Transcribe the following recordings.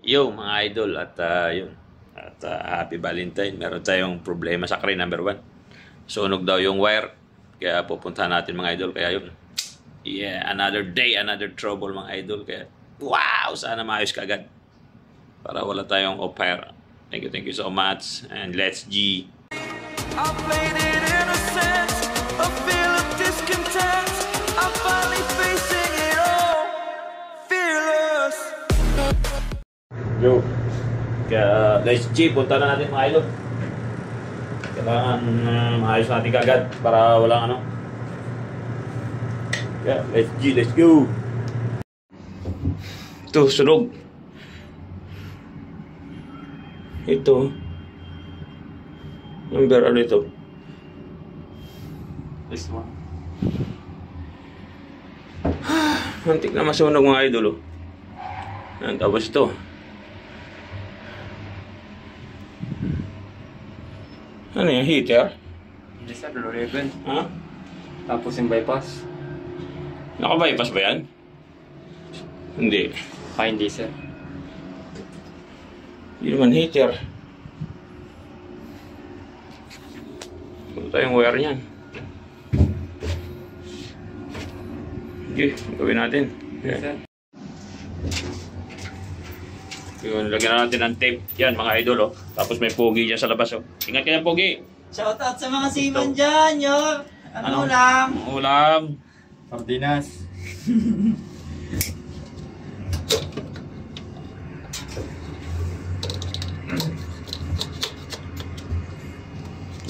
Yo mga idol at yun. At happy Valentine. Meron tayong problema sa crane number 1. Sunog daw yung wire. Kaya pupuntahan natin mga idol. Kaya yun. Yeah, another day, another trouble mga idol. Kaya wow, sana maayos ka agad. Para wala tayong off-fire. Thank you so much. And let's G. I played it innocent, a feel of discontent. I'm finally facing it all, fearless. Yo. Kaya let's G. Punta na natin mga idol. Kailangan maayos natin kagad para walang ano. Kaya let's G, let's go. Ito, sunog. Ito. Number ano ito? This one. Mantik na masunog mga idol. Yan, tapos ito. Ano yung heater? Hindi sir, low level. Ha? Tapos yung bypass. Naka-bypass ba yan? Hindi. Hindi sir. Hindi naman heater. Ito tayong wire niyan. Okay, gawin natin. Yes, sir. Yun, lagyan na natin ng tape. Yan mga idol, oh. Tapos may pogi dyan sa labas, oh. Ingat kayo, pogi. Shoutout sa mga seaman dyan, yo! Ano lang? Ulam. Sardinas.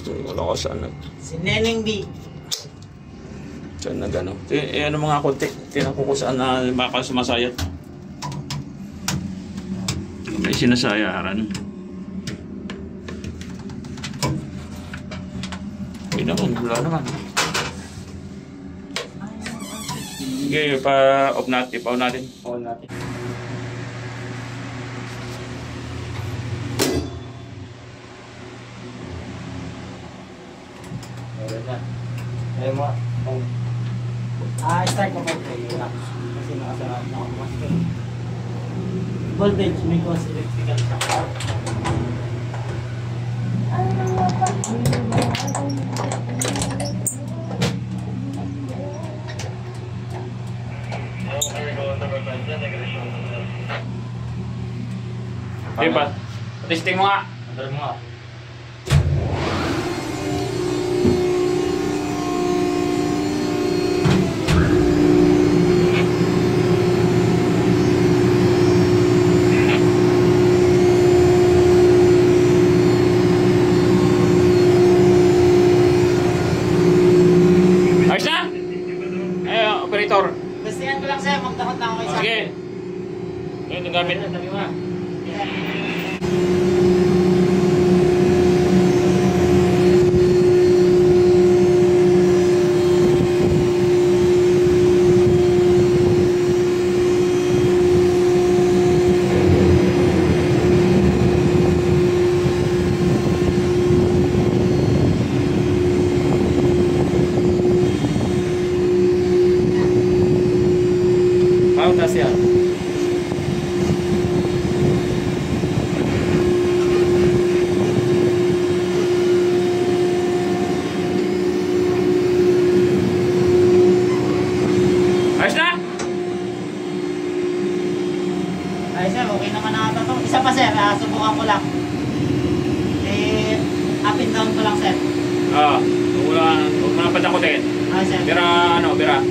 Wala ko saan nag... Si Neneng B. Saan nag ano? Ano mga konti. Tinan ko kung saan na baka sumasayat. May sinasayaran. Hindi naman. Wala naman. Sige, pa-off natin. Pa-off natin. On natin. Meron na. Ayaw mo. Start ko pa ito. Kasi nakasarap na ako. Voltage, may cause electrical shock. Di ba? Testing mo nga. Andar mo nga. Ayos na? Operator. Gustihan ko lang sa'yo, magdakot na ako kay Sam. Sige. Ngayon, yung gamit. Tabi mo nga. Pautas yan. Ayos na? Ay sir, okay naman na ata to. Isa pa sir, subukan ko lang. Up and down ko lang sir. Huwag mo na patakutin. Ay sir. Bira, ano, bira.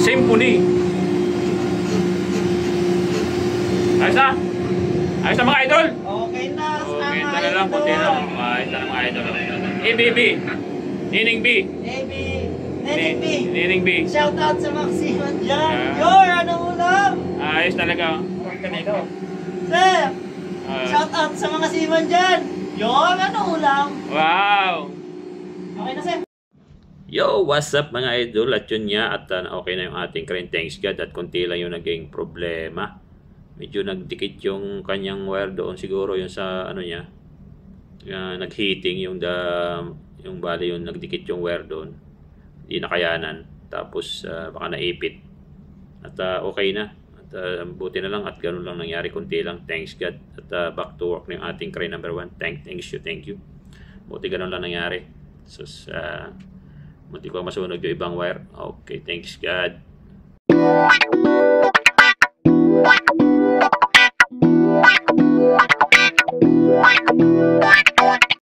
Symphony. Ayos na? Ayos na mga idol? Okay na. Okay, ito na lang, kunti lang. Ayos na mga idol. ABB. Nining B. Baby. Neneng B. Nining B. Shoutout sa mga seaman dyan. Yeah. Yor, ano ulam? Ayos talaga. Kanino? Sir, shoutout sa mga seaman dyan. Yor, ano ulam? Wow! Okay na sir. Yo, what's up mga idol? At yun nga, at okay na yung ating crane, thanks God. At konti lang yung naging problema. Medyo nagdikit yung kanyang wire doon siguro yung sa ano niya. nag-heating yung bali yung nagdikit yung wire doon, hindi nakayanan, tapos baka naipit at okay na at buti na lang at ganun lang nangyari, kunti lang, thanks God, at back to work ng ating crane number 1. Thank you, buti ganun lang nangyari. So munti ko masunog yung ibang wire. Okay, thanks God.